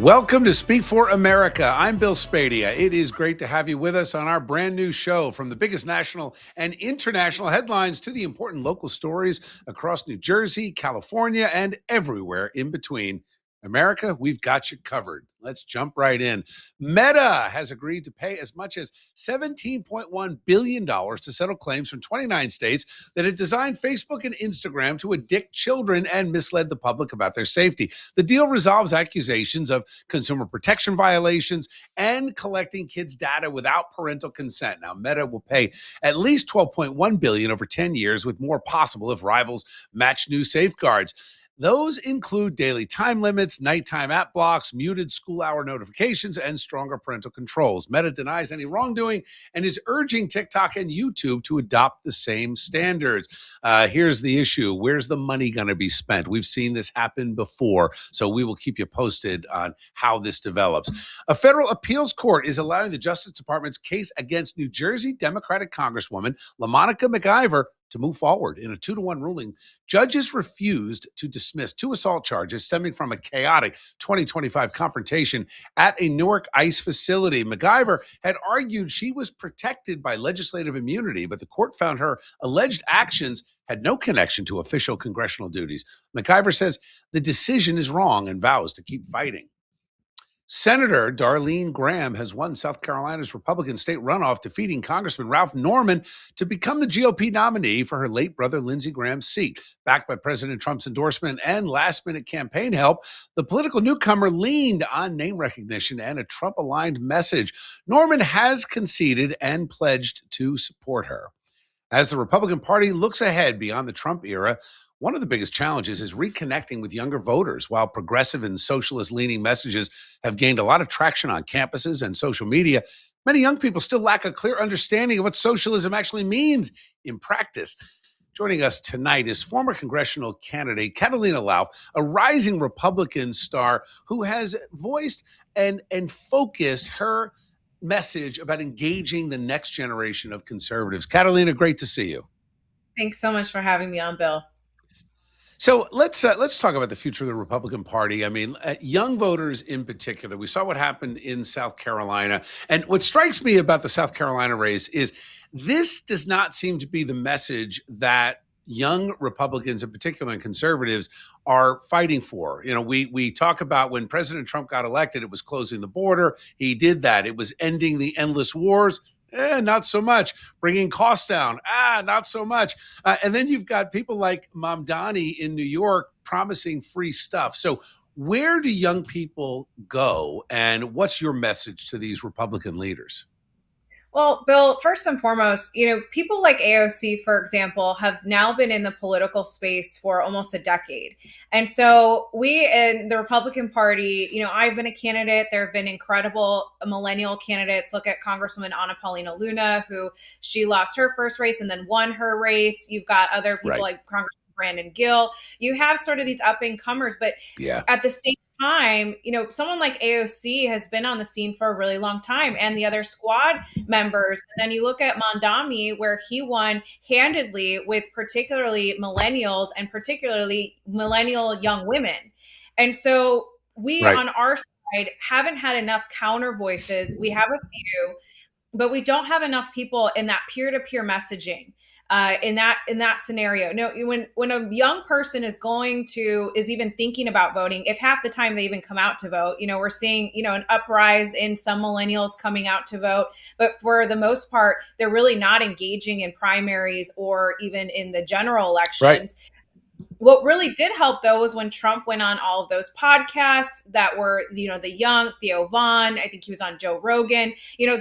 Welcome to Speak for America. I'm Bill Spadea. It is great to have you with us on our brand new show. From the biggest national and international headlines to the important local stories across New Jersey, California, and everywhere in between. America, we've got you covered. Let's jump right in. Meta has agreed to pay as much as $17.1 billion to settle claims from 29 states that had designed Facebook and Instagram to addict children and misled the public about their safety. The deal resolves accusations of consumer protection violations and collecting kids' data without parental consent. Now, Meta will pay at least $12.1 billion over 10 years, with more possible if rivals match new safeguards. Those include daily time limits, nighttime app blocks, muted school hour notifications, and stronger parental controls. Meta denies any wrongdoing and is urging TikTok and YouTube to adopt the same standards. Here's the issue. Where's the money going to be spent? We've seen this happen before, so we will keep you posted on how this develops. A federal appeals court is allowing the Justice Department's case against New Jersey Democratic Congresswoman LaMonica McIver to move forward. In a 2-1 ruling, judges refused to dismiss 2 assault charges stemming from a chaotic 2025 confrontation at a Newark ICE facility. McIver had argued she was protected by legislative immunity, but the court found her alleged actions had no connection to official congressional duties. McIver says the decision is wrong and vows to keep fighting. Senator Darlene Graham has won South Carolina's Republican state runoff, defeating Congressman Ralph Norman to become the GOP nominee for her late brother Lindsey Graham's seat. Backed by President Trump's endorsement and last-minute campaign help, the political newcomer leaned on name recognition and a Trump-aligned message. Norman has conceded and pledged to support her. As the Republican Party looks ahead beyond the Trump era, one of the biggest challenges is reconnecting with younger voters. While progressive and socialist-leaning messages have gained a lot of traction on campuses and social media, many young people still lack a clear understanding of what socialism actually means in practice. Joining us tonight is former congressional candidate Catalina Lauf, a rising Republican star who has voiced and focused her message about engaging the next generation of conservatives. Catalina, great to see you. Thanks so much for having me on, Bill. So let's talk about the future of the Republican Party. I mean, young voters in particular. We saw what happened in South Carolina, and what strikes me about the South Carolina race is this does not seem to be the message that young Republicans, in particular, and conservatives are fighting for. You know, we talk about when President Trump got elected, it was closing the border. He did that. It was ending the endless wars. Not so much. Bringing costs down. Not so much. And then you've got people like Mamdani in New York promising free stuff. So where do young people go, and what's your message to these Republican leaders? Well, Bill, first and foremost, people like AOC, for example, have now been in the political space for almost a decade. And so we in the Republican Party, I've been a candidate. There have been incredible millennial candidates. Look at Congresswoman Anna Paulina Luna, who she lost her first race and then won her race. You've got other people like Congressman Brandon Gill. You have sort of these up and comers, but at the same time, someone like AOC has been on the scene for a really long time, and the other squad members. And then you look at Mamdani, where he won handedly with particularly millennials and particularly millennial young women. And so we on our side haven't had enough counter voices. We have a few, but we don't have enough people in that peer-to-peer messaging. In that scenario, no, when a young person is even thinking about voting, if half the time they even come out to vote, we're seeing, an uprise in some millennials coming out to vote, but for the most part, they're really not engaging in primaries or even in the general elections. Right. What really did help, though, was when Trump went on all of those podcasts that were, the young Theo Vaughn. I think he was on Joe Rogan.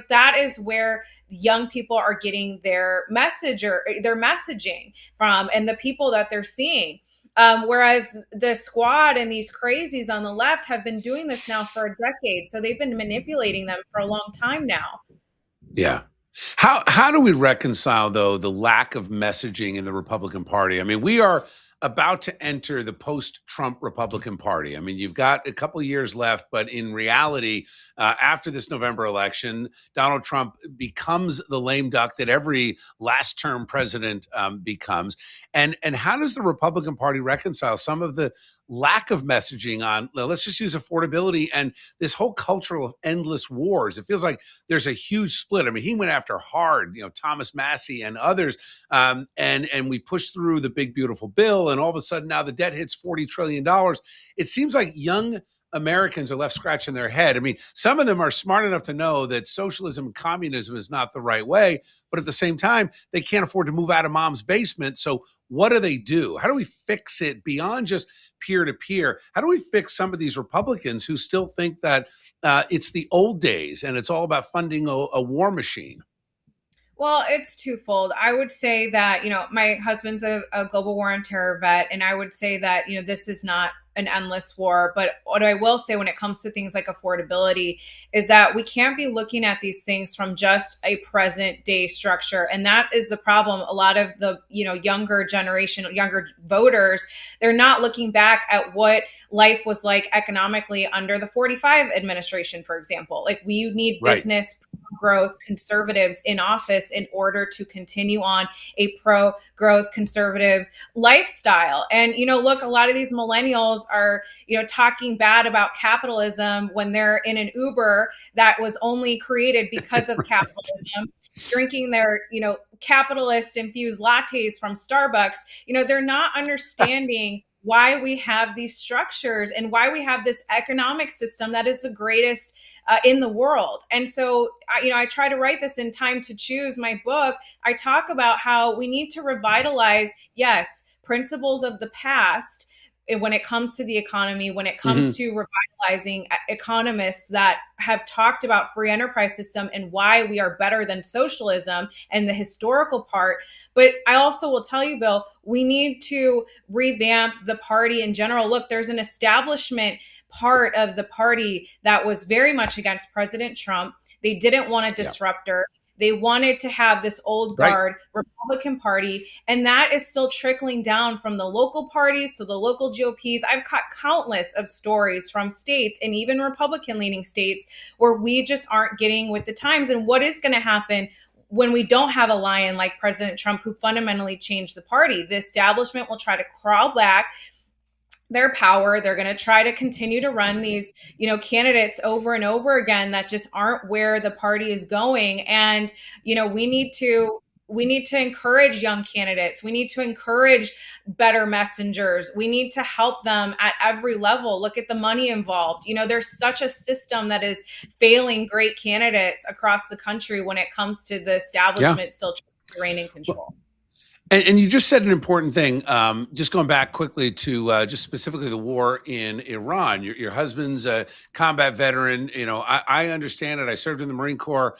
That is where young people are getting their messaging from, and the people that they're seeing. Whereas the squad and these crazies on the left have been doing this now for a decade. So they've been manipulating them for a long time now. Yeah. How do we reconcile, though, the lack of messaging in the Republican Party? I mean, we are about to enter the post-Trump Republican Party. I mean, you've got a couple of years left, but in reality, after this November election, Donald Trump becomes the lame duck that every last-term president becomes. And how does the Republican Party reconcile some of the lack of messaging on, let's just use affordability and this whole culture of endless wars? It feels like there's a huge split. I mean, he went after hard, Thomas Massey and others, and we pushed through the big beautiful bill, and all of a sudden now the debt hits $40 trillion. It seems like young Americans are left scratching their head. I mean, some of them are smart enough to know that socialism and communism is not the right way, but at the same time, they can't afford to move out of mom's basement. So what do? How do we fix it beyond just peer to peer? How do we fix some of these Republicans who still think that it's the old days and it's all about funding a war machine? Well, it's twofold. I would say that, my husband's a global war on terror vet, and I would say that, this is not an endless war. But what I will say when it comes to things like affordability is that we can't be looking at these things from just a present day structure. And that is the problem. A lot of the, younger generation, younger voters, they're not looking back at what life was like economically under the 45 administration, for example. Like, we need Right. business growth conservatives in office in order to continue on a pro growth conservative lifestyle. And, look, a lot of these millennials are, talking bad about capitalism when they're in an Uber that was only created because of Right. capitalism, drinking their, capitalist infused lattes from Starbucks. They're not understanding why we have these structures and why we have this economic system that is the greatest in the world. And so, I try to write this in Time to Choose, my book. I talk about how we need to revitalize, yes, principles of the past when it comes to the economy, when it comes to revitalizing economists that have talked about free enterprise system and why we are better than socialism and the historical part. But I also will tell you, Bill, we need to revamp the party in general. Look, there's an establishment part of the party that was very much against President Trump. They didn't want a disruptor. They wanted to have this old guard Republican Party, and that is still trickling down from the local parties to the local GOPs. I've caught countless of stories from states and even Republican-leaning states where we just aren't getting with the times. And what is going to happen when we don't have a lion like President Trump who fundamentally changed the party? The establishment will try to crawl back their power. They're going to try to continue to run these, candidates over and over again that just aren't where the party is going. And, we need to encourage young candidates. We need to encourage better messengers. We need to help them at every level. Look at the money involved. There's such a system that is failing great candidates across the country when it comes to the establishment still trying to reign in control. And you just said an important thing. Just going back quickly to just specifically the war in Iran. Your husband's a combat veteran. I understand it. I served in the Marine Corps.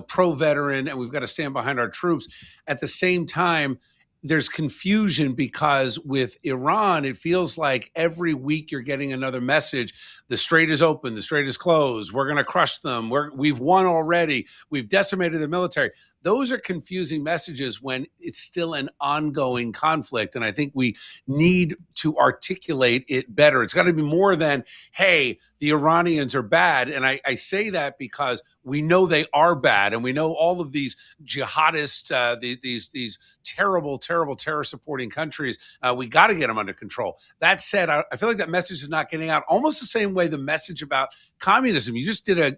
Pro veteran, and we've got to stand behind our troops. At the same time, there's confusion because with Iran, it feels like every week you're getting another message. The strait is open. The strait is closed. We're going to crush them. We've won already. We've decimated the military. Those are confusing messages when it's still an ongoing conflict. And I think we need to articulate it better. It's got to be more than, hey, the Iranians are bad. And I say that because we know they are bad. And we know all of these jihadists, these terrible terror supporting countries, we got to get them under control. That said, I feel like that message is not getting out almost the same way the message about communism. You just did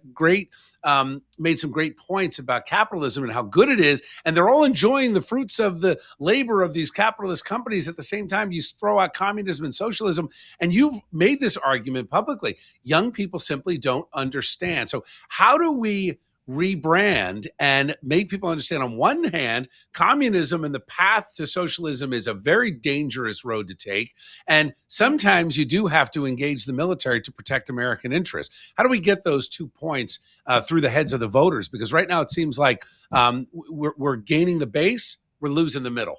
made some great points about capitalism and how good it is. And they're all enjoying the fruits of the labor of these capitalist companies. At the same time, you throw out communism and socialism. And you've made this argument publicly. Young people simply don't understand. So how do we rebrand and make people understand, on one hand, communism and the path to socialism is a very dangerous road to take. And sometimes you do have to engage the military to protect American interests. How do we get those 2 points through the heads of the voters? Because right now it seems like we're gaining the base, we're losing the middle.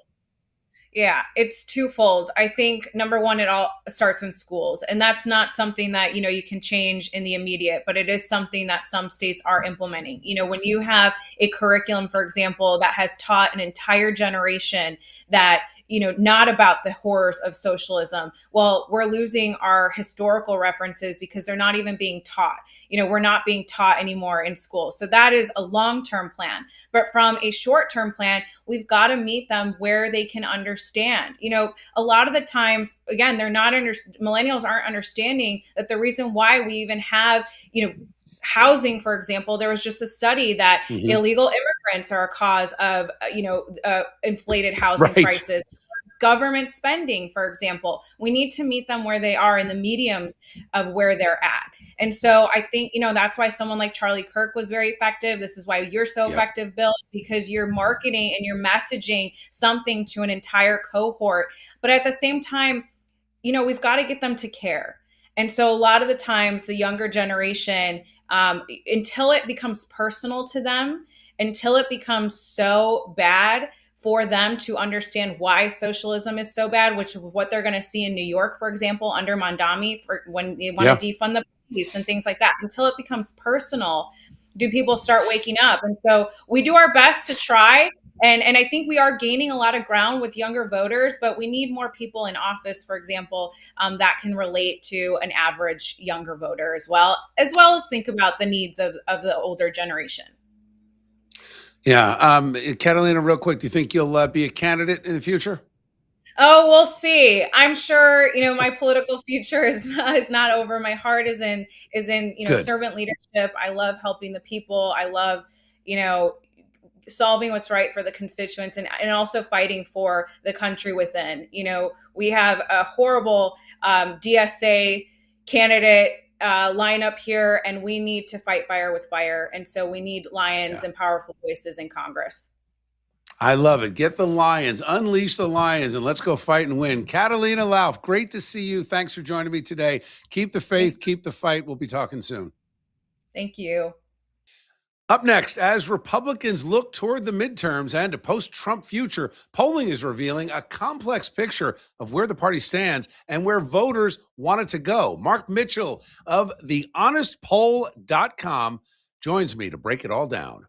Yeah, it's twofold. I think number one, it all starts in schools, and that's not something that you can change in the immediate, but it is something that some states are implementing. When you have a curriculum, for example, that has taught an entire generation that not about the horrors of socialism. Well, we're losing our historical references because they're not even being taught. We're not being taught anymore in school. So that is a long-term plan. But from a short-term plan, we've got to meet them where they can understand. A lot of the times, again, millennials aren't understanding that the reason why we even have, housing, for example, there was just a study that Hmm. illegal immigrants are a cause of, inflated housing Right. prices. Government spending, for example, we need to meet them where they are in the mediums of where they're at. And so I think, that's why someone like Charlie Kirk was very effective. This is why you're so Yep. effective, Bill, because you're marketing and you're messaging something to an entire cohort. But at the same time, we've got to get them to care. And so a lot of the times, the younger generation, until it becomes personal to them, until it becomes so bad for them to understand why socialism is so bad, which is what they're going to see in New York, for example, under Mondami, for when they want Yeah. to defund the police and things like that. Until it becomes personal, do people start waking up? And so we do our best to try. And I think we are gaining a lot of ground with younger voters, but we need more people in office, for example, that can relate to an average younger voter as well as think about the needs of the older generation. Yeah. Catalina, real quick, do you think you'll be a candidate in the future? Oh, we'll see. I'm sure, my political future is not over. My heart is in, Good. servant leadership. I love helping the people. I love, you know, solving what's right for the constituents and also fighting for the country within. We have a horrible DSA candidate line up here, and we need to fight fire with fire. And so we need lions Yeah. and powerful voices in Congress. I love it. Get the Lions, unleash the Lions, and let's go fight and win. Catalina Lauf, great to see you. Thanks for joining me today. Keep the Thanks. faith, keep the fight. We'll be talking soon. Thank you. Up next, as Republicans look toward the midterms and a post Trump future, polling is revealing a complex picture of where the party stands and where voters want it to go. Mark Mitchell of thehonestpoll.com joins me to break it all down.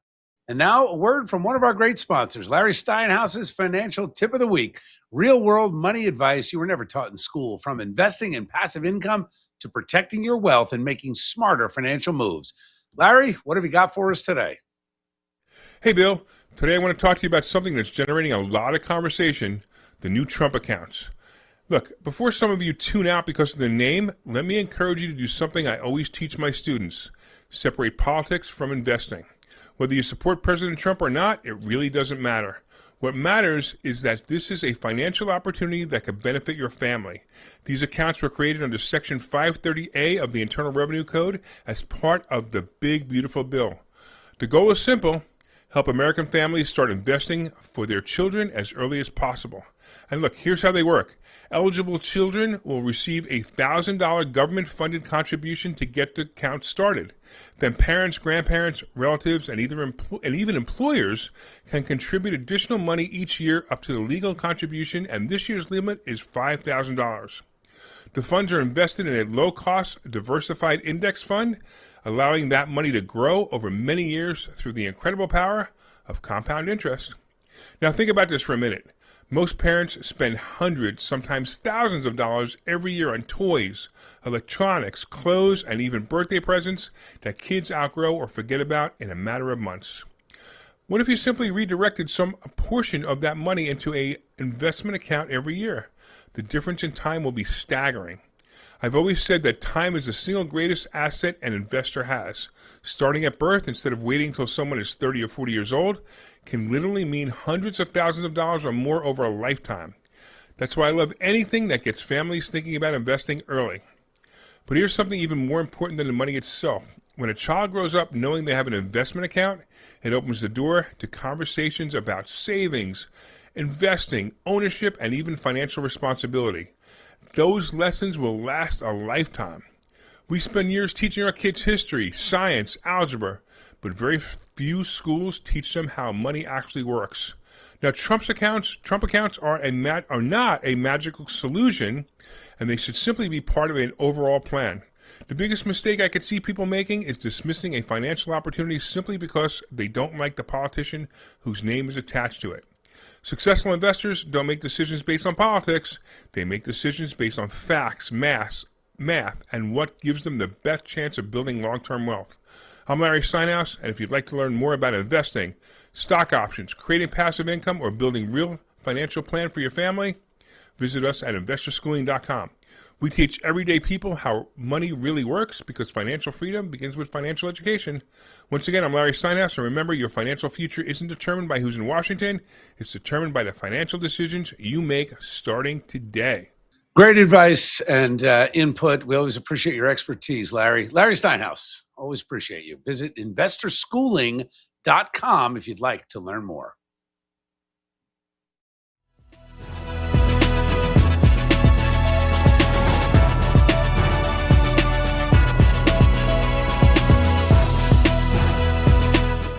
And now, a word from one of our great sponsors, Larry Steinhaus's financial tip of the week, real world money advice you were never taught in school, from investing in passive income to protecting your wealth and making smarter financial moves. Larry, what have you got for us today? Hey, Bill. Today I want to talk to you about something that's generating a lot of conversation, the new Trump accounts. Look, before some of you tune out because of the name, let me encourage you to do something I always teach my students. Separate politics from investing. Whether you support President Trump or not, it really doesn't matter. What matters is that this is a financial opportunity that could benefit your family. These accounts were created under Section 530A of the Internal Revenue Code as part of the big, beautiful bill. The goal is simple: help American families start investing for their children as early as possible. And look, here's how they work. Eligible children will receive a $1,000 government-funded contribution to get the account started. Then parents, grandparents, relatives, and even employers can contribute additional money each year up to the legal contribution, and this year's limit is $5,000. The funds are invested in a low-cost, diversified index fund, allowing that money to grow over many years through the incredible power of compound interest. Now think about this for a minute. Most parents spend hundreds, sometimes thousands of dollars every year on toys, electronics, clothes, and even birthday presents that kids outgrow or forget about in a matter of months. What if you simply redirected some portion of that money into an investment account every year? The difference in time will be staggering. I've always said that time is the single greatest asset an investor has. Starting at birth instead of waiting until someone is 30 or 40 years old can literally mean hundreds of thousands of dollars or more over a lifetime. That's why I love anything that gets families thinking about investing early. But here's something even more important than the money itself. When a child grows up knowing they have an investment account, it opens the door to conversations about savings, investing, ownership, and even financial responsibility. Those lessons will last a lifetime. We spend years teaching our kids history, science, algebra, but very few schools teach them how money actually works. Now, Trump accounts are not a magical solution, and they should simply be part of an overall plan. The biggest mistake I could see people making is dismissing a financial opportunity simply because they don't like the politician whose name is attached to it. Successful investors don't make decisions based on politics. They make decisions based on facts, math, and what gives them the best chance of building long-term wealth. I'm Larry Steinhaus, and if you'd like to learn more about investing, stock options, creating passive income, or building real financial plan for your family, visit us at investorschooling.com. We teach everyday people how money really works because financial freedom begins with financial education. Once again, I'm Larry Steinhaus, and remember, your financial future isn't determined by who's in Washington. It's determined by the financial decisions you make starting today. Great advice and input. We always appreciate your expertise, Larry. Larry Steinhaus, always appreciate you. Visit investorschooling.com if you'd like to learn more.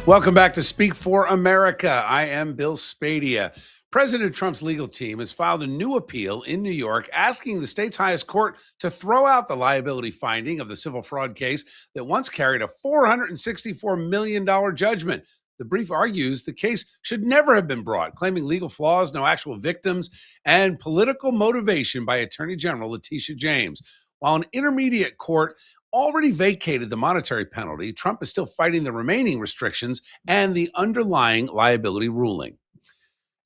Welcome back to Speak for America. I am Bill Spadea. President Trump's legal team has filed a new appeal in New York asking the state's highest court to throw out the liability finding of the civil fraud case that once carried a $464 million judgment. The brief argues the case should never have been brought, claiming legal flaws, no actual victims, and political motivation by Attorney General Letitia James. While an intermediate court already vacated the monetary penalty, Trump is still fighting the remaining restrictions and the underlying liability ruling.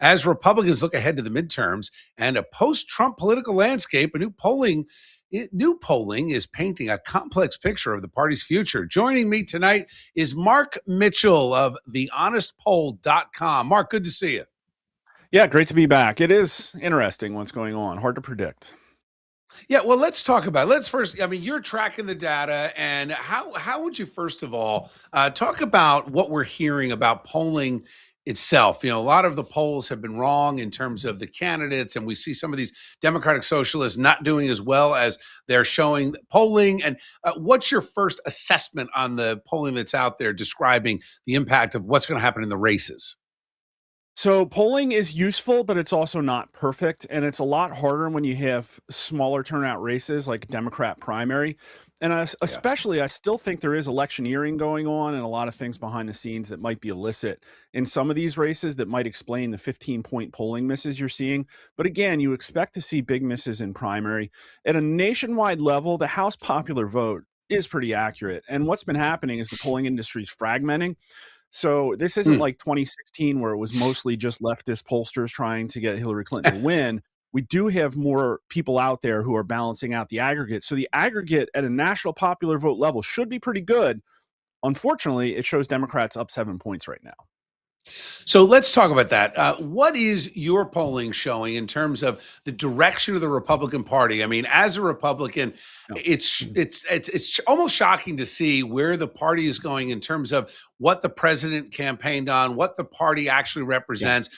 As Republicans look ahead to the midterms and a post-Trump political landscape, new polling is painting a complex picture of the party's future. Joining me tonight is Mark Mitchell of thehonestpoll.com. Mark, good to see you. Yeah, great to be back. It is interesting what's going on. Hard to predict. Yeah, well, let's talk about it. Let's first, I mean, you're tracking the data, and how would you, first of all, talk about what we're hearing about polling itself? You know, a lot of the polls have been wrong in terms of the candidates, and we see some of these Democratic socialists not doing as well as they're showing polling. And what's your first assessment on the polling that's out there describing the impact of what's going to happen in the races? So polling is useful, but it's also not perfect. And it's a lot harder when you have smaller turnout races like a Democrat primary. And especially, I still think there is electioneering going on and a lot of things behind the scenes that might be illicit in some of these races that might explain the 15-point polling misses you're seeing. But again, you expect to see big misses in primary. At a nationwide level, the House popular vote is pretty accurate. And what's been happening is the polling industry is fragmenting. So this isn't like 2016 where it was mostly just leftist pollsters trying to get Hillary Clinton to win. We do have more people out there who are balancing out the aggregate. So the aggregate at a national popular vote level should be pretty good. Unfortunately, it shows Democrats up 7 points right now. So let's talk about that. What is your polling showing in terms of the direction of the Republican Party? I mean, as a Republican, it's almost shocking to see where the party is going in terms of what the president campaigned on, what the party actually represents.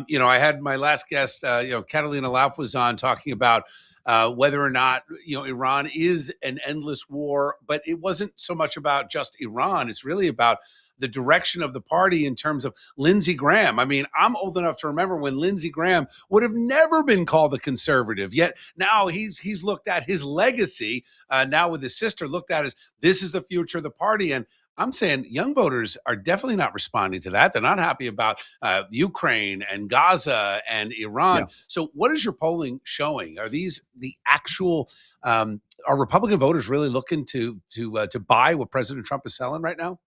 You know, I had my last guest, Catalina Lauf was on talking about whether or not, Iran is an endless war, but it wasn't so much about just Iran. It's really about the direction of the party in terms of Lindsey Graham. I mean, I'm old enough to remember when Lindsey Graham would have never been called a conservative, yet now he's looked at his legacy, now with his sister, looked at as this is the future of the party. And I'm saying young voters are definitely not responding to that. They're not happy about Ukraine and Gaza and Iran. Yeah. So what is your polling showing? Are these the actual, are Republican voters really looking to buy what President Trump is selling right now?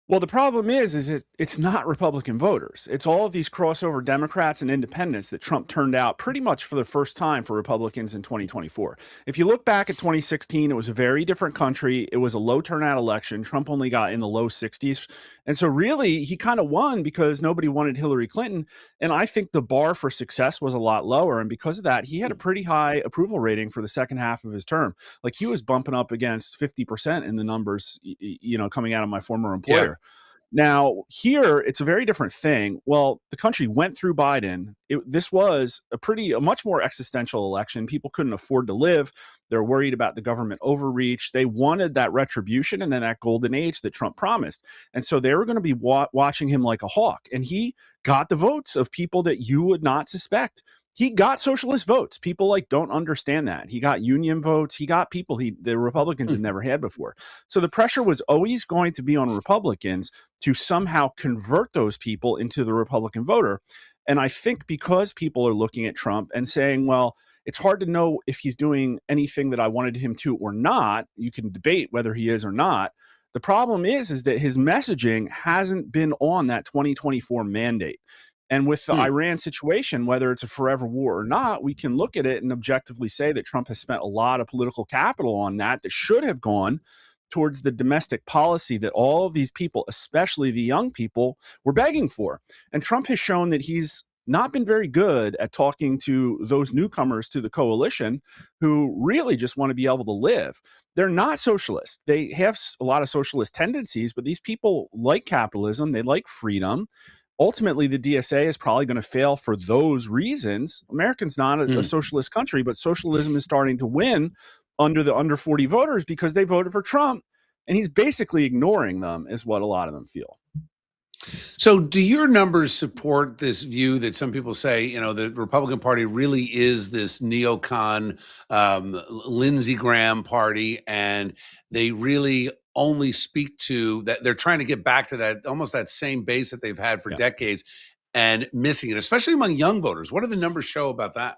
Well, the problem is it's not Republican voters. It's all of these crossover Democrats and independents that Trump turned out pretty much for the first time for Republicans in 2024. If you look back at 2016, it was a very different country. It was a low turnout election. Trump only got in the low 60s. And so really, he kind of won because nobody wanted Hillary Clinton. And I think the bar for success was a lot lower. And because of that, he had a pretty high approval rating for the second half of his term. Like he was bumping up against 50% in the numbers, coming out of my former employer. Now, here, it's a very different thing. Well, the country went through Biden. This was a much more existential election. People couldn't afford to live. They're worried about the government overreach. They wanted that retribution and then that golden age that Trump promised. And so they were going to be watching him like a hawk. And he got the votes of people that you would not suspect. He got socialist votes. People don't understand that. He got union votes. He got people the Republicans had never had before. So the pressure was always going to be on Republicans to somehow convert those people into the Republican voter. And I think because people are looking at Trump and saying, well, it's hard to know if he's doing anything that I wanted him to or not. You can debate whether he is or not. The problem is that his messaging hasn't been on that 2024 mandate. And with the Iran situation, whether it's a forever war or not, we can look at it and objectively say that Trump has spent a lot of political capital on that should have gone towards the domestic policy that all of these people, especially the young people, were begging for. And Trump has shown that he's not been very good at talking to those newcomers to the coalition who really just want to be able to live. They're not socialists. They have a lot of socialist tendencies, but these people like capitalism. They like freedom. Ultimately, the DSA is probably going to fail for those reasons. America's not a socialist country, but socialism is starting to win under the under 40 voters because they voted for Trump, and he's basically ignoring them, is what a lot of them feel. So do your numbers support this view that some people say, the Republican Party really is this neocon, Lindsey Graham party, and they really only speak to that? They're trying to get back to that, almost that same base that they've had for decades and missing it, especially among young voters. What do the numbers show about that?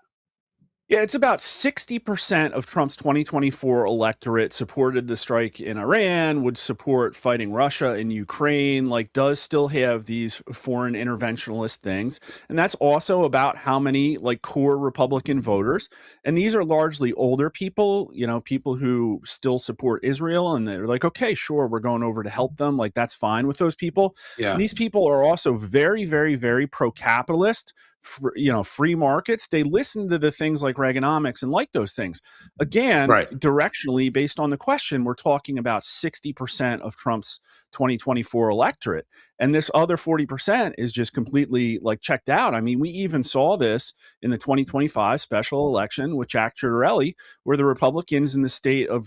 Yeah, it's about 60% of Trump's 2024 electorate supported the strike in Iran, would support fighting Russia in Ukraine, does still have these foreign interventionist things. And that's also about how many core Republican voters. And these are largely older people, people who still support Israel. And they're like, okay, sure, we're going over to help them. That's fine with those people. Yeah. And these people are also very, very, very pro-capitalist. Free markets. They listen to the things like Reaganomics and like those things. Again, directionally, based on the question, we're talking about 60% of Trump's 2024 electorate. And this other 40% is just completely checked out. I mean, we even saw this in the 2025 special election with Jack Ciattarelli, where the Republicans in the state of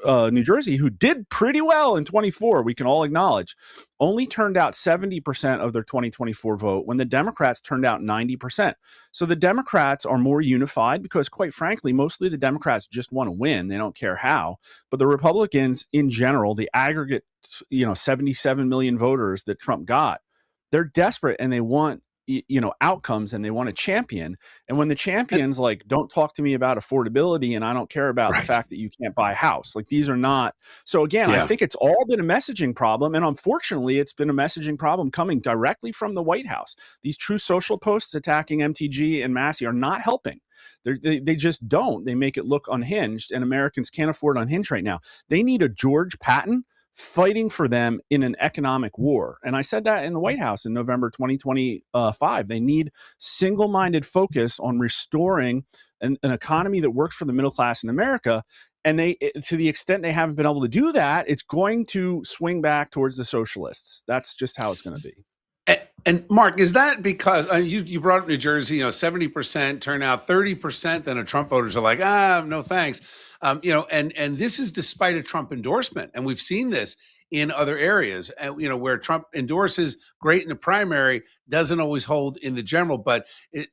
New Jersey, who did pretty well in 24, we can all acknowledge, only turned out 70% of their 2024 vote when the Democrats turned out 90%. So the Democrats are more unified because, quite frankly, mostly the Democrats just want to win. They don't care how. But the Republicans in general, the aggregate, 77 million voters that Trump got, they're desperate and they want outcomes and they want a champion. And when the champions don't talk to me about affordability and I don't care about the fact that you can't buy a house, these are not. So again, I think it's all been a messaging problem. And unfortunately, it's been a messaging problem coming directly from the White House. These true social posts attacking MTG and Massey are not helping. They just don't. They make it look unhinged, and Americans can't afford unhinged right now. They need a George Patton fighting for them in an economic war. And I said that in the White House in November 2025. They need single-minded focus on restoring an economy that works for the middle class in America. And to the extent they haven't been able to do that, it's going to swing back towards the socialists. That's just how it's going to be. And Mark, is that because you brought up New Jersey, 70% turnout, 30% then of Trump voters are like, no thanks. And this is despite a Trump endorsement. And we've seen this in other areas, where Trump endorses great in the primary, doesn't always hold in the general. But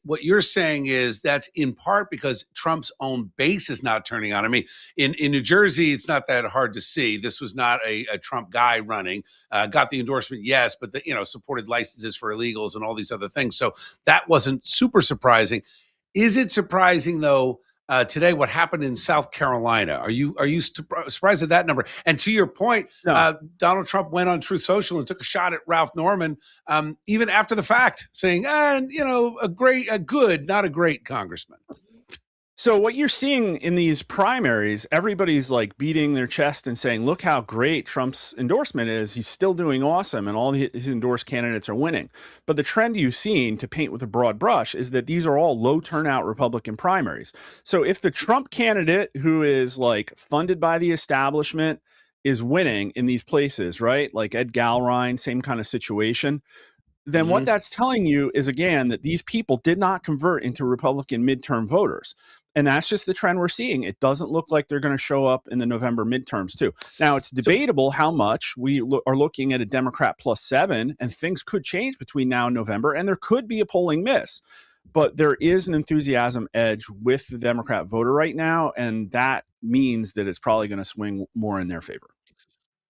what you're saying is that's in part because Trump's own base is not turning on. I mean, in New Jersey, it's not that hard to see. This was not a Trump guy running, got the endorsement, yes, but supported licenses for illegals and all these other things. So that wasn't super surprising. Is it surprising, though, today what happened in South Carolina? Are you surprised at that number? And to your point, Donald Trump went on Truth Social and took a shot at Ralph Norman, even after the fact, saying, a good, not a great congressman. So what you're seeing in these primaries, everybody's beating their chest and saying, look how great Trump's endorsement is. He's still doing awesome. And all his endorsed candidates are winning. But the trend you've seen, to paint with a broad brush, is that these are all low turnout Republican primaries. So if the Trump candidate, who is funded by the establishment, is winning in these places, right? Like Ed Galrine, same kind of situation. Then what that's telling you is, again, that these people did not convert into Republican midterm voters. And that's just the trend we're seeing. It doesn't look like they're going to show up in the November midterms, too. Now, it's debatable how much. We are looking at a Democrat +7, and things could change between now and November, and there could be a polling miss. But there is an enthusiasm edge with the Democrat voter right now, and that means that it's probably going to swing more in their favor.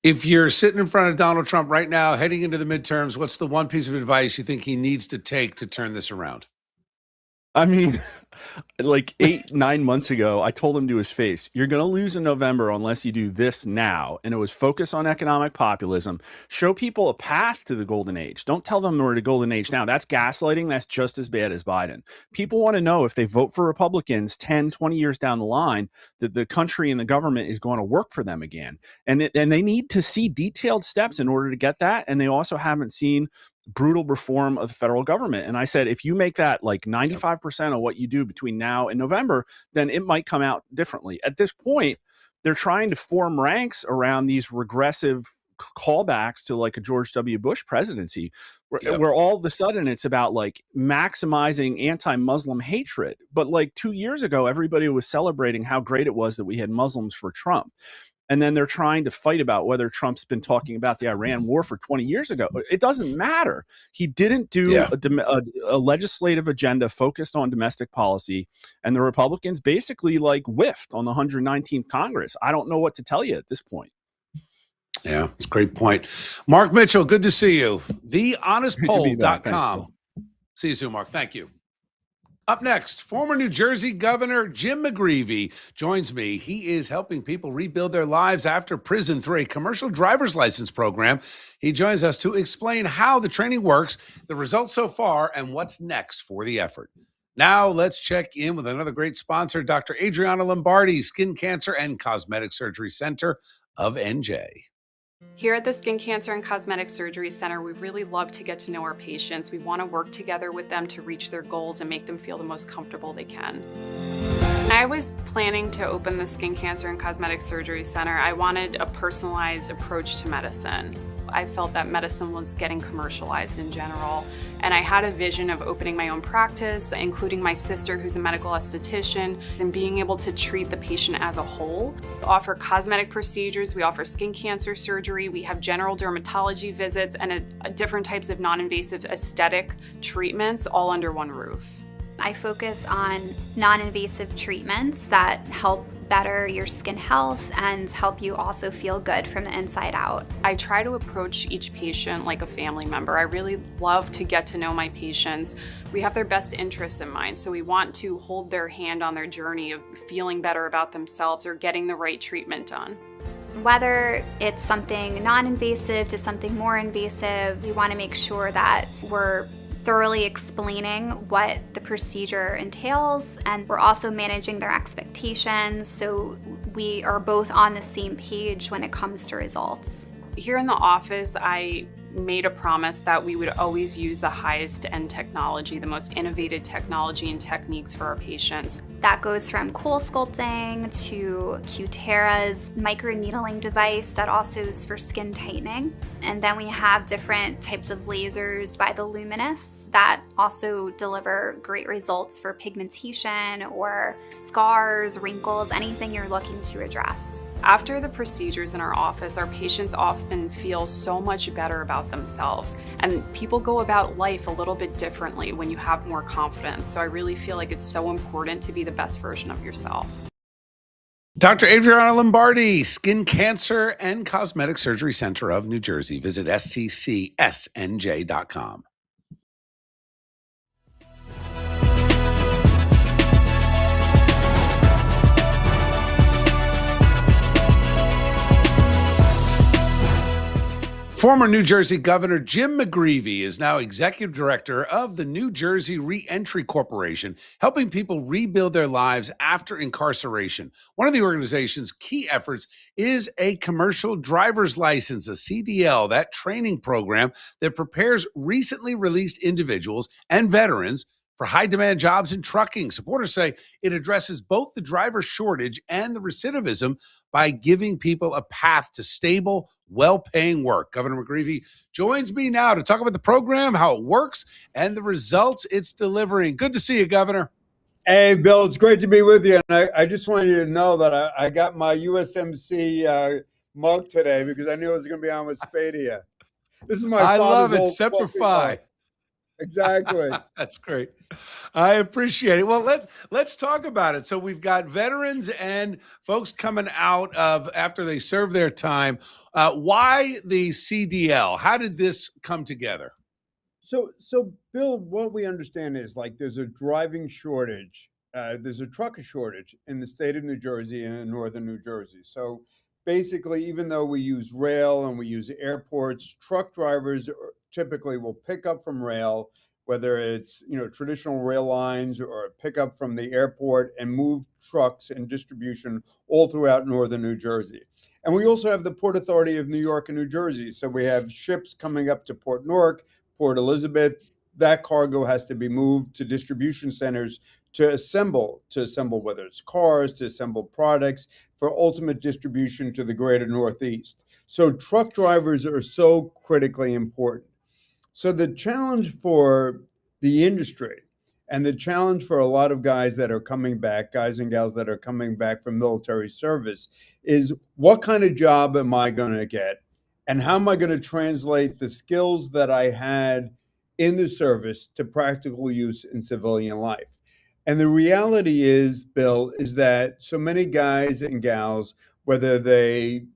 If you're sitting in front of Donald Trump right now, heading into the midterms, what's the one piece of advice you think he needs to take to turn this around? I mean, like 8-9 months ago, I told him to his face, you're going to lose in November unless you do this now. And it was focus on economic populism, show people a path to the golden age. Don't tell them we're at a golden age now. That's gaslighting. That's just as bad as Biden. People want to know if they vote for Republicans 10, 20 years down the line, that the country and the government is going to work for them again. And they need to see detailed steps in order to get that. And they also haven't seen brutal reform of the federal government. And I said, if you make that like 95% of what you do between now and November, then it might come out differently. At this point, they're trying to form ranks around these regressive callbacks to like a George W. Bush presidency, where all of a sudden it's about like maximizing anti-Muslim hatred. But like 2 years ago, everybody was celebrating how great it was that we had Muslims for Trump. And then they're trying to fight about whether Trump's been talking about the Iran war for 20 years ago. It doesn't matter. He didn't do a legislative agenda focused on domestic policy. And the Republicans basically like whiffed on the 119th Congress. I don't know what to tell you at this point. Yeah, it's a great point. Mark Mitchell, good to see you. TheHonestPoll.com. See you soon, Mark. Thank you. Up next, former New Jersey Governor Jim McGreevey joins me. He is helping people rebuild their lives after prison through a commercial driver's license program. He joins us to explain how the training works, the results so far, and what's next for the effort. Now, let's check in with another great sponsor, Dr. Adriana Lombardi, Skin Cancer and Cosmetic Surgery Center of NJ. Here at the Skin Cancer and Cosmetic Surgery Center, we really love to get to know our patients. We want to work together with them to reach their goals and make them feel the most comfortable they can. I was planning to open the Skin Cancer and Cosmetic Surgery Center. I wanted a personalized approach to medicine. I felt that medicine was getting commercialized in general, and I had a vision of opening my own practice, including my sister who's a medical esthetician, and being able to treat the patient as a whole. We offer cosmetic procedures, we offer skin cancer surgery, we have general dermatology visits, and different types of non-invasive aesthetic treatments all under one roof. I focus on non-invasive treatments that help better your skin health and help you also feel good from the inside out. I try to approach each patient like a family member. I really love to get to know my patients. We have their best interests in mind, so we want to hold their hand on their journey of feeling better about themselves or getting the right treatment done. Whether it's something non-invasive to something more invasive, we want to make sure that we're thoroughly explaining what the procedure entails, and we're also managing their expectations so we are both on the same page when it comes to results. Here in the office, I made a promise that we would always use the highest end technology, the most innovative technology and techniques for our patients. That goes from cool sculpting to Cutera's microneedling device that also is for skin tightening. And then we have different types of lasers by the Luminous that also deliver great results for pigmentation or scars, wrinkles, anything you're looking to address. After the procedures in our office, our patients often feel so much better about themselves, and people go about life a little bit differently when you have more confidence. So I really feel like it's so important to be the best version of yourself. Dr. Adriana Lombardi, Skin Cancer and Cosmetic Surgery Center of New Jersey. Visit sccsnj.com. Former New Jersey Governor Jim McGreevey is now executive director of the New Jersey Reentry Corporation, helping people rebuild their lives after incarceration. One of the organization's key efforts is a commercial driver's license, a CDL, that training program that prepares recently released individuals and veterans for high-demand jobs in trucking. Supporters say it addresses both the driver shortage and the recidivism by giving people a path to stable, well-paying work. Governor McGreevey joins me now to talk about the program, how it works, and the results it's delivering. Good to see you, Governor. Hey, Bill, it's great to be with you. And I just wanted you to know that I got my USMC mug today because I knew it was going to be on with Spadea. This is my I father's love it. old Semper coffee Fi. mug. Exactly. That's great. I appreciate it. Well, let's talk about it. So we've got veterans and folks coming out of after they serve their time. Why the CDL? How did this come together? So Bill, what we understand is like there's a driving shortage. There's a trucker shortage in the state of New Jersey and in northern New Jersey. So basically, even though we use rail and we use airports, truck drivers typically will pick up from rail, whether it's traditional rail lines or pick up from the airport and move trucks and distribution all throughout northern New Jersey. And we also have the Port Authority of New York and New Jersey. So we have ships coming up to Port Newark, Port Elizabeth. That cargo has to be moved to distribution centers to assemble whether it's cars, to assemble products for ultimate distribution to the greater Northeast. So truck drivers are so critically important. So the challenge for the industry and the challenge for a lot of guys that are coming back, guys and gals that are coming back from military service, is what kind of job am I going to get? And how am I going to translate the skills that I had in the service to practical use in civilian life? And the reality is, Bill, is that so many guys and gals, whether they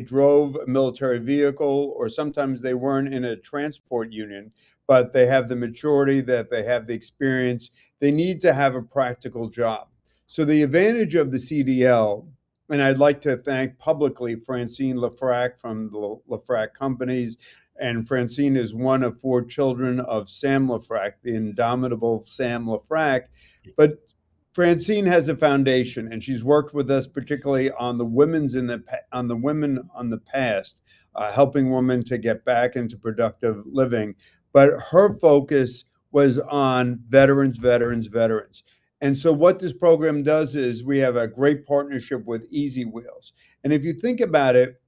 drove a military vehicle or sometimes they weren't in a transport union, but they have the maturity, that they have the experience, they need to have a practical job. So the advantage of the CDL, and I'd like to thank publicly Francine Lafrac from the Lafrac Companies. And Francine is one of 4 children of Sam Lafrac, the indomitable Sam Lafrac. But Francine has a foundation, and she's worked with us particularly on the women on the past, helping women to get back into productive living. But her focus was on veterans. And so what this program does is we have a great partnership with Easy Wheels. And if you think about it,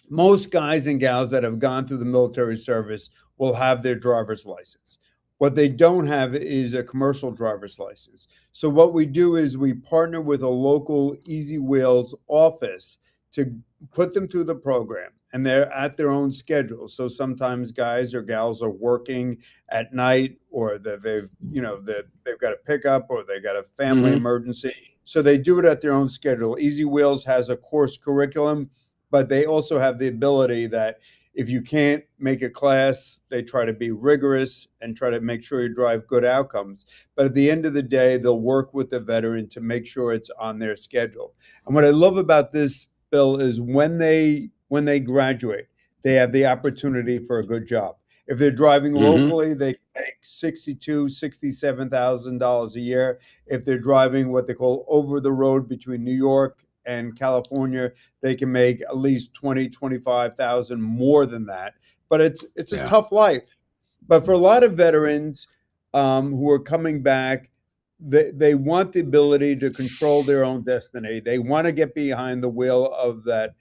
most guys and gals that have gone through the military service will have their driver's license. What they don't have is a commercial driver's license. So what we do is we partner with a local Easy Wheels office to put them through the program, and they're at their own schedule. So sometimes guys or gals are working at night, or that they've got a pickup, or they got a family emergency. So they do it at their own schedule. Easy Wheels has a course curriculum, but they also have the ability that if you can't make a class, they try to be rigorous and try to make sure you drive good outcomes. But at the end of the day, they'll work with the veteran to make sure it's on their schedule. And what I love about this, Bill, is when they graduate, they have the opportunity for a good job. If they're driving locally, they make $62,000, $67,000 a year. If they're driving what they call over the road between New York and California, they can make at least 20, 25,000 more than that. But it's a tough life. But for a lot of veterans who are coming back, they want the ability to control their own destiny. They want to get behind the wheel of that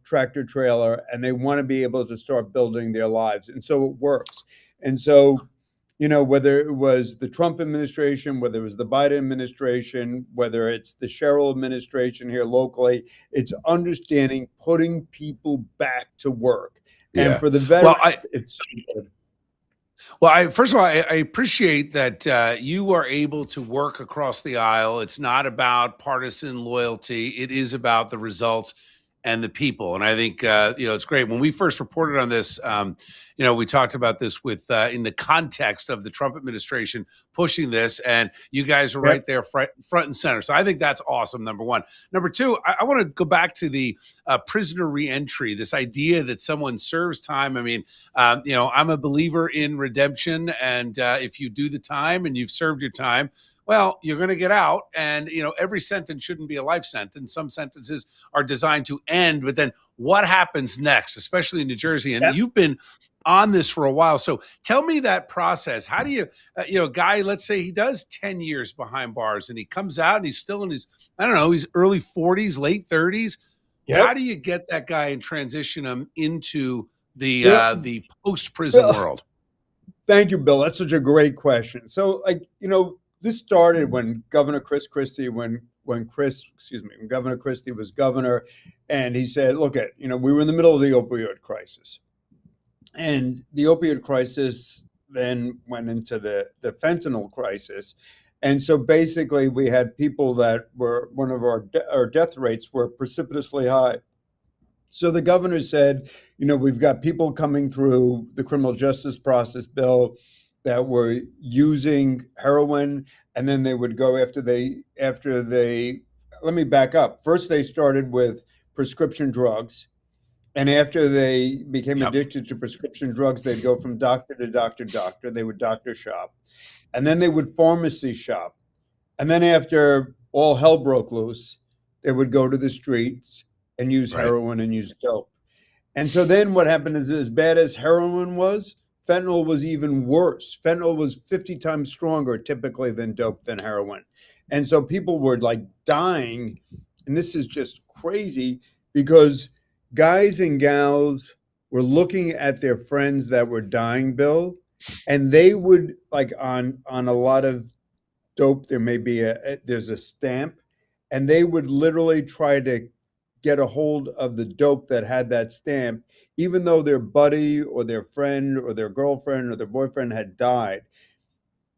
tractor trailer, and they want to be able to start building their lives. And so it works. And so, whether it was the Trump administration, whether it was the Biden administration, whether it's the Sherrill administration here locally, it's understanding putting people back to work. And for the veterans, it's so good. Well, first of all, I appreciate that you are able to work across the aisle. It's not about partisan loyalty. It is about the results and the people. And I think, it's great. When we first reported on this, we talked about this with in the context of the Trump administration pushing this, and you guys are right there front and center. So I think that's awesome, number one. Number two, I want to go back to the prisoner reentry, this idea that someone serves time. I mean, I'm a believer in redemption, and if you do the time and you've served your time, well, you're going to get out, and every sentence shouldn't be a life sentence. Some sentences are designed to end, but then what happens next, especially in New Jersey? And you've been on this for a while. So tell me that process. How do you, guy, let's say he does 10 years behind bars and he comes out and he's still in his, I don't know, he's early 40s, late 30s. Yep. How do you get that guy and transition him into Yeah. the post-prison Bill, world? thank you, Bill. That's such a great question. So, this started when Governor Chris Christie, when Governor Christie was governor, and he said, "Look, we were in the middle of the opioid crisis, and the opioid crisis then went into the fentanyl crisis." And so basically, we had people that were one of our death rates were precipitously high. So the governor said, we've got people coming through the criminal justice process, Bill, that were using heroin, and then they would go after they, let me back up. First, they started with prescription drugs. And after they became addicted to prescription drugs, they'd go from doctor to doctor to doctor. They would doctor shop. And then they would pharmacy shop. And then after all hell broke loose, they would go to the streets and use heroin and use dope. And so then what happened is, as bad as heroin was, fentanyl was even worse. Fentanyl was 50 times stronger typically than dope, than heroin. And so people were like dying. And this is just crazy because guys and gals were looking at their friends that were dying, Bill, and they would, like, on a lot of dope, there may be there's a stamp, and they would literally try to get a hold of the dope that had that stamp, even though their buddy or their friend or their girlfriend or their boyfriend had died.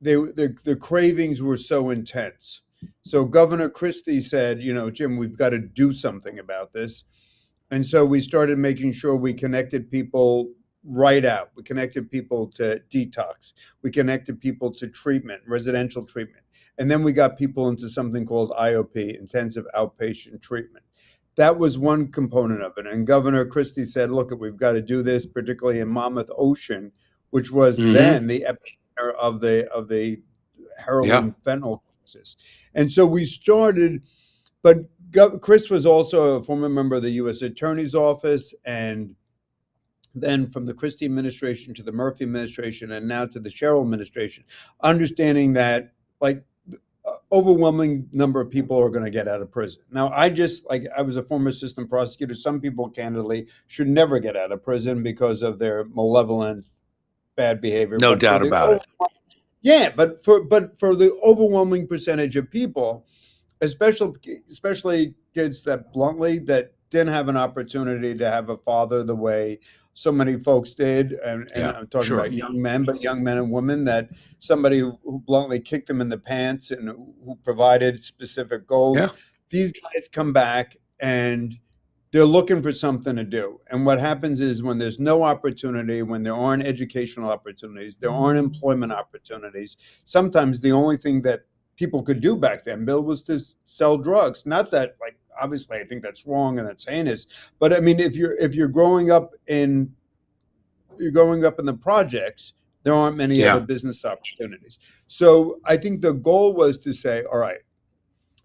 The cravings were so intense. So Governor Christie said, Jim, we've got to do something about this. And so we started making sure we connected people right out. We connected people to detox. We connected people to treatment, residential treatment. And then we got people into something called IOP, intensive outpatient treatment. That was one component of it. And Governor Christie said, look, we've got to do this, particularly in Monmouth Ocean, which was then the epicenter of the heroin fentanyl crisis. And so we started, but Chris was also a former member of the U.S. Attorney's Office, and then from the Christie administration to the Murphy administration and now to the Sherrill administration, understanding that overwhelming number of people are going to get out of prison. Now, I was a former assistant prosecutor. Some people, candidly, should never get out of prison because of their malevolent, bad behavior. No doubt about it. Yeah, but for the overwhelming percentage of people, especially kids that didn't have an opportunity to have a father the way so many folks did, and I'm talking about young men, but young men and women, that somebody who bluntly kicked them in the pants and who provided specific goals. Yeah. These guys come back and they're looking for something to do. And what happens is, when there's no opportunity, when there aren't educational opportunities, there aren't employment opportunities, sometimes the only thing that people could do back then, Bill, was to sell drugs. Not that, obviously, I think that's wrong and that's heinous. But I mean, if you're growing up in the projects, there aren't many other business opportunities. So I think the goal was to say, all right,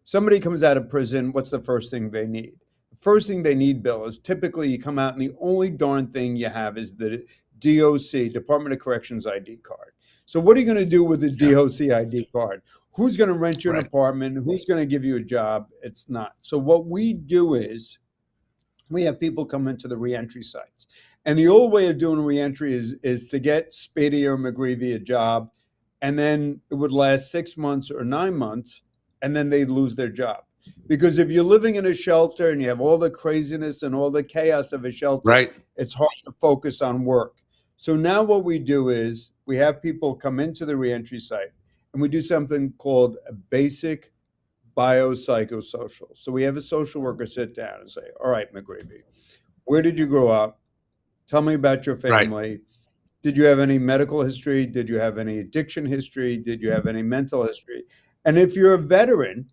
somebody comes out of prison, what's the first thing they need? The first thing they need, Bill, is typically you come out and the only darn thing you have is the DOC, Department of Corrections ID card. So what are you going to do with the DOC ID card? Who's going to rent you an apartment? Who's going to give you a job? It's not. So what we do is we have people come into the reentry sites. And the old way of doing reentry is to get Spadea or McGreevy a job, and then it would last 6 months or 9 months, and then they'd lose their job. Because if you're living in a shelter and you have all the craziness and all the chaos of a shelter, it's hard to focus on work. So now what we do is we have people come into the reentry site, and we do something called a basic biopsychosocial. So we have a social worker sit down and say, all right, McGreevy, where did you grow up? Tell me about your family. Did you have any medical history? Did you have any addiction history? Did you have any mental history? And if you're a veteran,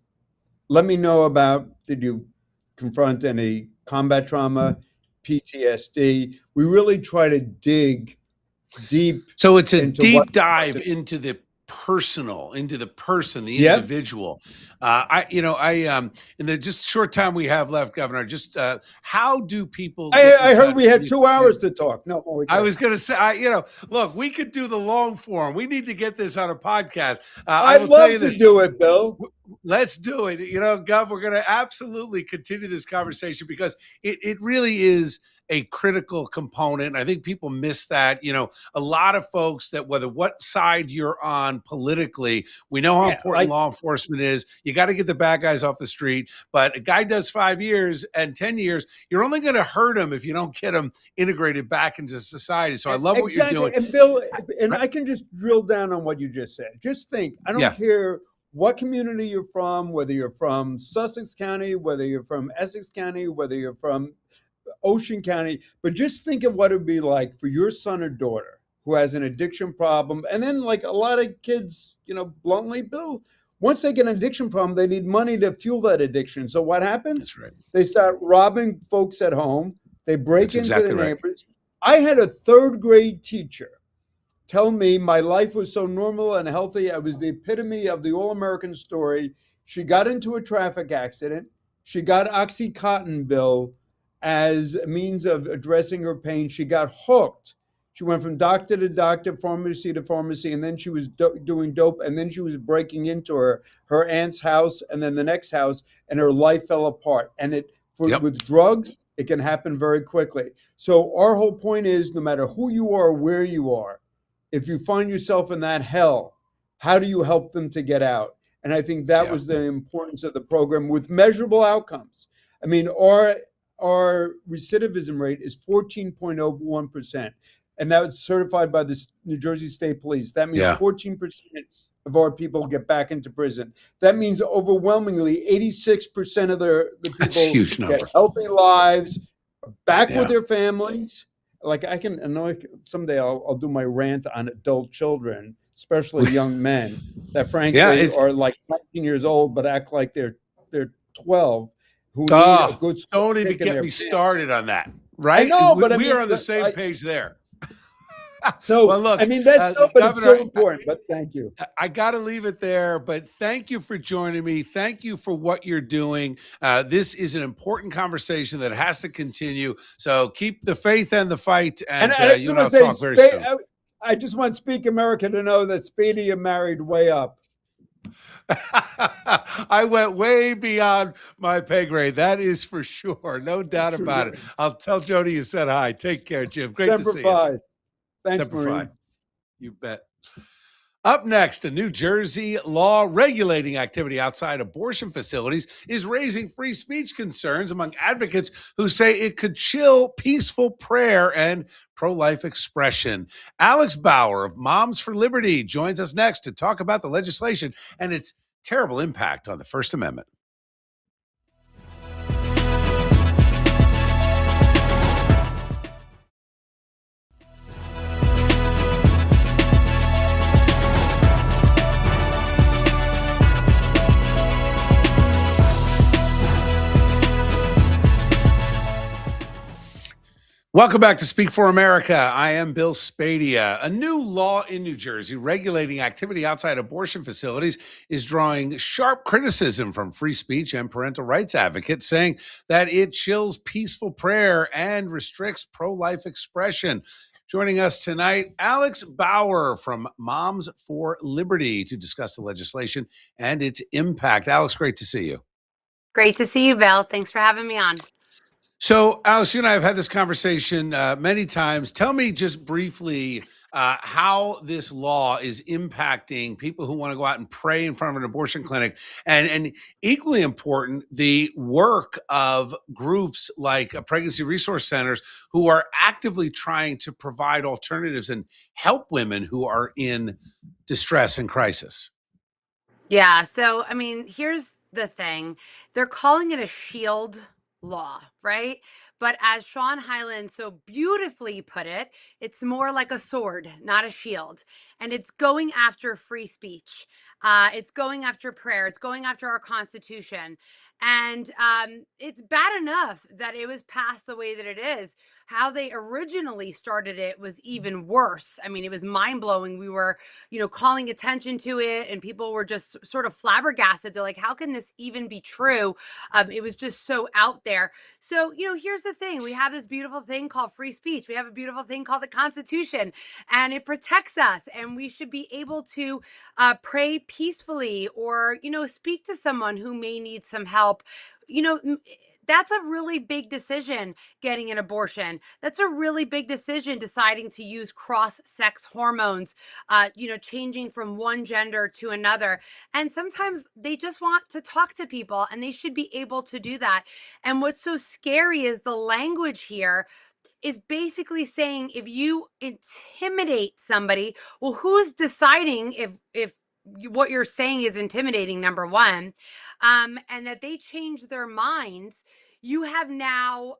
let me know about, did you confront any combat trauma, PTSD? We really try to dig deep. So it's a deep dive into the personal, into the person, the Yep. individual. In the just short time we have left, Governor, just how do people get in I heard touch we had with 2 you? hours to talk. No, only I kidding. was going to say, look, we could do the long form. We need to get this on a podcast. I I'd will tell you love to this. do it, Bill. Let's do it. Gov, we're going to absolutely continue this conversation because it really is a critical component. I think people miss that. A lot of folks that whether what side you're on politically, we know how Yeah, important like- law enforcement is. You got to get the bad guys off the street. But a guy does 5 years and 10 years, you're only going to hurt him if you don't get him integrated back into society. So I love what you're doing. And Bill, and I can just drill down on what you just said. Just think, I don't Yeah. care what community you're from, whether you're from Sussex County, whether you're from Essex County, whether you're from Ocean County, but just think of what it would be like for your son or daughter who has an addiction problem. And then, like a lot of kids, bluntly, Bill, once they get an addiction problem, they need money to fuel that addiction. So what happens? That's right. They start robbing folks at home. They break That's into exactly the right. neighbors. I had a 3rd grade teacher tell me my life was so normal and healthy. I was the epitome of the all-American story. She got into a traffic accident. She got Oxycontin, Bill, as a means of addressing her pain. She got hooked. She went from doctor to doctor, pharmacy to pharmacy, and then she was doing dope, and then she was breaking into her aunt's house and then the next house, and her life fell apart. And with drugs, it can happen very quickly. So our whole point is, no matter who you are, where you are, if you find yourself in that hell, how do you help them to get out? And I think that was the importance of the program with measurable outcomes. I mean, our recidivism rate is 14.01%. And that was certified by the New Jersey State Police. That means 14% of our people get back into prison. That means overwhelmingly 86% of the people That's a huge number. get healthy lives, back with their families. Like someday I'll do my rant on adult children, especially young men that frankly are like 19 years old but act like they're 12. Who need a good don't even get me started on that. Right? I know, but we are on the same page there. So, well, look, I mean, that's but it's so important. But thank you. I got to leave it there, but thank you for joining me. Thank you for what you're doing. This is an important conversation that has to continue. So keep the faith and the fight, and you and I'll talk very soon. I just want Speak America to know that Spadea married way up. I went way beyond my pay grade. That is for sure. No doubt about it. I'll tell Jody you said hi. Take care, Jim. Great to see you. Thanks, Semper Maureen. Fi. You bet. Up next, a New Jersey law regulating activity outside abortion facilities is raising free speech concerns among advocates who say it could chill peaceful prayer and pro-life expression. Alex Bauer of Moms for Liberty joins us next to talk about the legislation and its terrible impact on the First Amendment. Welcome back to Speak for America. I am Bill Spadea. A new law in New Jersey regulating activity outside abortion facilities is drawing sharp criticism from free speech and parental rights advocates, saying that it chills peaceful prayer and restricts pro-life expression. Joining us tonight, Alex Bauer from Moms for Liberty to discuss the legislation and its impact. Alex, great to see you. Great to see you, Bill. Thanks for having me on. So, Alice, you and I have had this conversation many times. Tell me just briefly how this law is impacting people who want to go out and pray in front of an abortion clinic, and equally important, the work of groups like pregnancy resource centers who are actively trying to provide alternatives and help women who are in distress and crisis. Yeah. So, I mean, here's the thing. They're calling it a shield law, right? But as Sean Hyland so beautifully put it, it's more like a sword, not a shield. And it's going after free speech. It's going after prayer. It's going after our Constitution. And it's bad enough that it was passed the way that it is. how they originally started it was even worse. I mean, it was mind blowing. We were, calling attention to it, and people were just sort of flabbergasted. They're like, how can this even be true? It was just so out there. So, here's the thing. We have this beautiful thing called free speech. We have a beautiful thing called the Constitution, and it protects us. And we should be able to pray peacefully, or, speak to someone who may need some help. You know, that's a really big decision, getting an abortion. That's a really big decision, deciding to use cross-sex hormones, changing from one gender to another. And sometimes they just want to talk to people, and they should be able to do that. And what's so scary is the language here is basically saying, if you intimidate somebody, well, who's deciding if what you're saying is intimidating, number one, and that they change their minds, you have now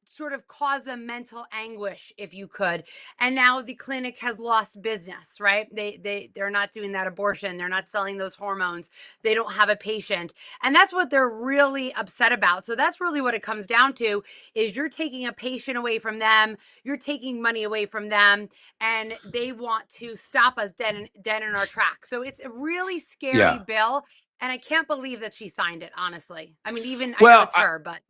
sort of caused them mental anguish, if you could. And now the clinic has lost business, right? They're not doing that abortion. They're not selling those hormones. They don't have a patient. And that's what they're really upset about. So that's really what it comes down to, is you're taking a patient away from them. You're taking money away from them, and they want to stop us dead in our tracks. So it's a really scary bill. And I can't believe that she signed it, honestly. I mean, even, I know it's her, but.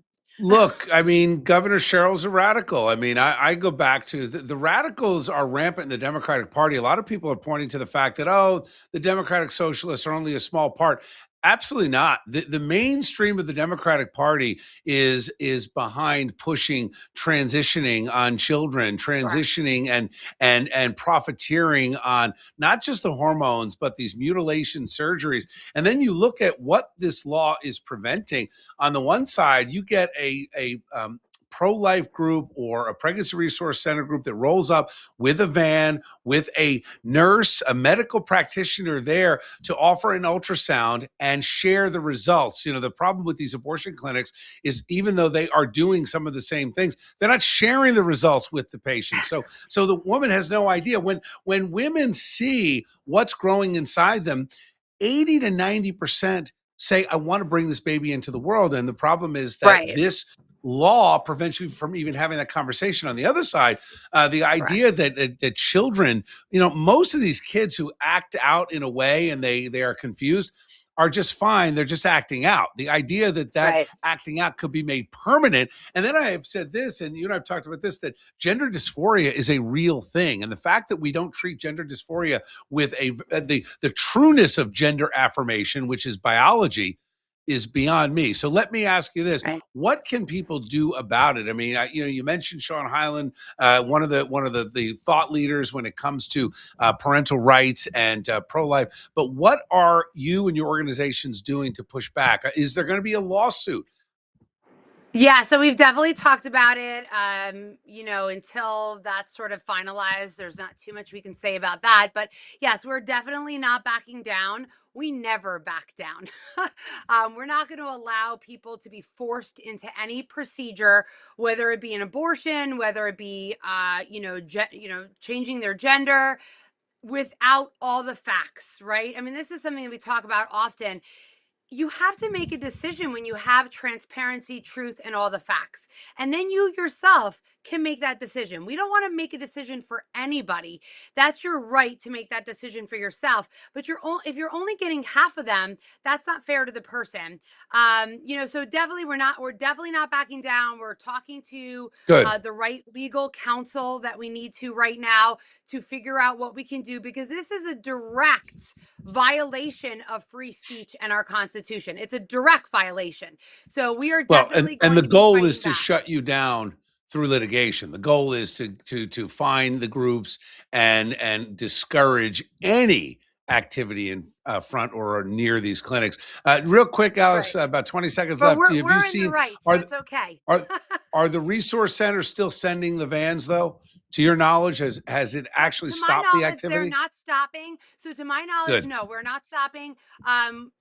Look, I mean, Governor Sherrill's a radical. I mean, I go back to the radicals are rampant in the Democratic Party. A lot of people are pointing to the fact that, oh, the Democratic Socialists are only a small part. Absolutely not. The mainstream of the Democratic Party is behind pushing transitioning on children, transitioning and profiteering on not just the hormones, but these mutilation surgeries. And then you look at what this law is preventing. On the one side, you get a pro-life group or a pregnancy resource center group that rolls up with a van, with a nurse, a medical practitioner there to offer an ultrasound and share the results. The problem with these abortion clinics is, even though they are doing some of the same things, they're not sharing the results with the patient. So the woman has no idea. When women see what's growing inside them, 80 to 90% say, I want to bring this baby into the world. And the problem is that this law prevents you from even having that conversation. On the other side, the idea that children, most of these kids who act out in a way and they are confused are just fine. They're just acting out. The idea that acting out could be made permanent. And then I have said this, and you and I have talked about this, that gender dysphoria is a real thing. And the fact that we don't treat gender dysphoria with the trueness of gender affirmation, which is biology, is beyond me. So let me ask you this: what can people do about it? I mean, you mentioned Sean Hyland, one of the thought leaders when it comes to parental rights and pro-life. But what are you and your organizations doing to push back? Is there going to be a lawsuit? Yeah, so we've definitely talked about it. Until that's sort of finalized, there's not too much we can say about that. But yes, we're definitely not backing down. We never back down. We're not going to allow people to be forced into any procedure, whether it be an abortion, whether it be, changing their gender, without all the facts, right? I mean, this is something that we talk about often. You have to make a decision when you have transparency, truth, and all the facts. And then you yourself can make that decision. We don't want to make a decision for anybody. That's your right to make that decision for yourself. But if you're only getting half of them, that's not fair to the person. So definitely we're definitely not backing down. We're talking to the right legal counsel that we need to right now to figure out what we can do, because this is a direct violation of free speech and our Constitution. It's a direct violation. So we are definitely and the going goal to be is to back. shut you down through litigation. The goal is to find the groups and discourage any activity in front or near these clinics. Real quick, Alex, about 20 seconds But left. we're Have you in seen the right, so it's okay. are the resource centers still sending the vans though? To your knowledge, has it actually stopped the activity? They're not stopping. So to my knowledge, no, we're not stopping.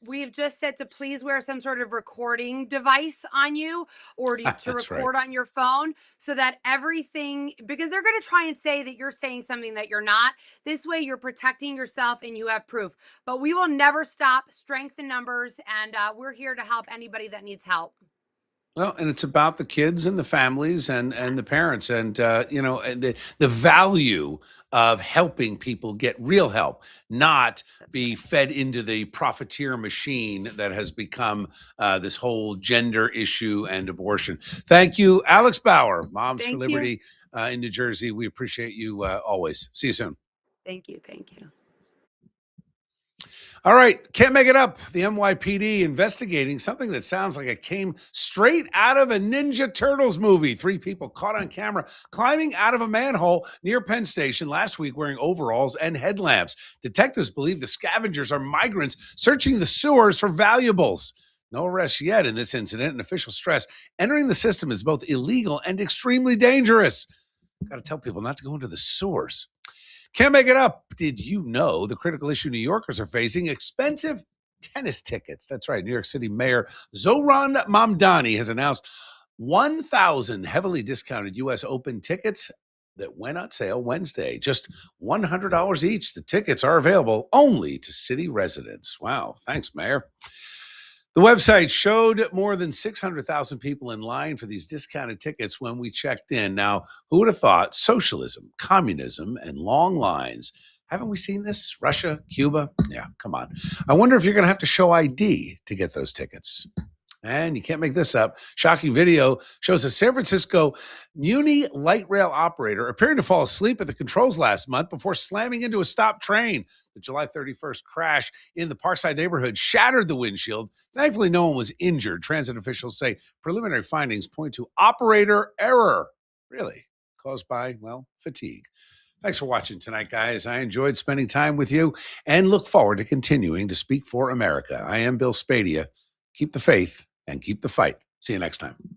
We've just said to please wear some sort of recording device on you, or to record on your phone, so that everything, because they're going to try and say that you're saying something that you're not. This way you're protecting yourself and you have proof. But we will never stop. Strength in numbers. And we're here to help anybody that needs help. Well, and it's about the kids and the families and the parents and and the value of helping people get real help, not be fed into the profiteer machine that has become this whole gender issue and abortion. Thank you, Alex Bauer, Moms for Thank you. Liberty in New Jersey. We appreciate you always. See you soon. Thank you. Thank you. All right, can't make it up. The NYPD investigating something that sounds like it came straight out of a Ninja Turtles movie. 3 people caught on camera climbing out of a manhole near Penn Station last week wearing overalls and headlamps. Detectives believe the scavengers are migrants searching the sewers for valuables. No arrests yet in this incident, and officials stress entering the system is both illegal and extremely dangerous. Got to tell people not to go into the sewers. Can't make it up. Did you know the critical issue New Yorkers are facing? Expensive tennis tickets. That's right. New York City Mayor Zohran Mamdani has announced 1,000 heavily discounted U.S. Open tickets that went on sale Wednesday. Just $100 each. The tickets are available only to city residents. Wow. Thanks, Mayor. The website showed more than 600,000 people in line for these discounted tickets when we checked in. Now, who would have thought socialism, communism, and long lines? Haven't we seen this? Russia, Cuba? Yeah, come on. I wonder if you're going to have to show ID to get those tickets. And you can't make this up. Shocking video shows a San Francisco Muni light rail operator appearing to fall asleep at the controls last month before slamming into a stopped train. The July 31st crash in the Parkside neighborhood shattered the windshield. Thankfully, no one was injured. Transit officials say preliminary findings point to operator error. Really? Caused by, well, fatigue. Thanks for watching tonight, guys. I enjoyed spending time with you and look forward to continuing to speak for America. I am Bill Spadea. Keep the faith and keep the fight. See you next time.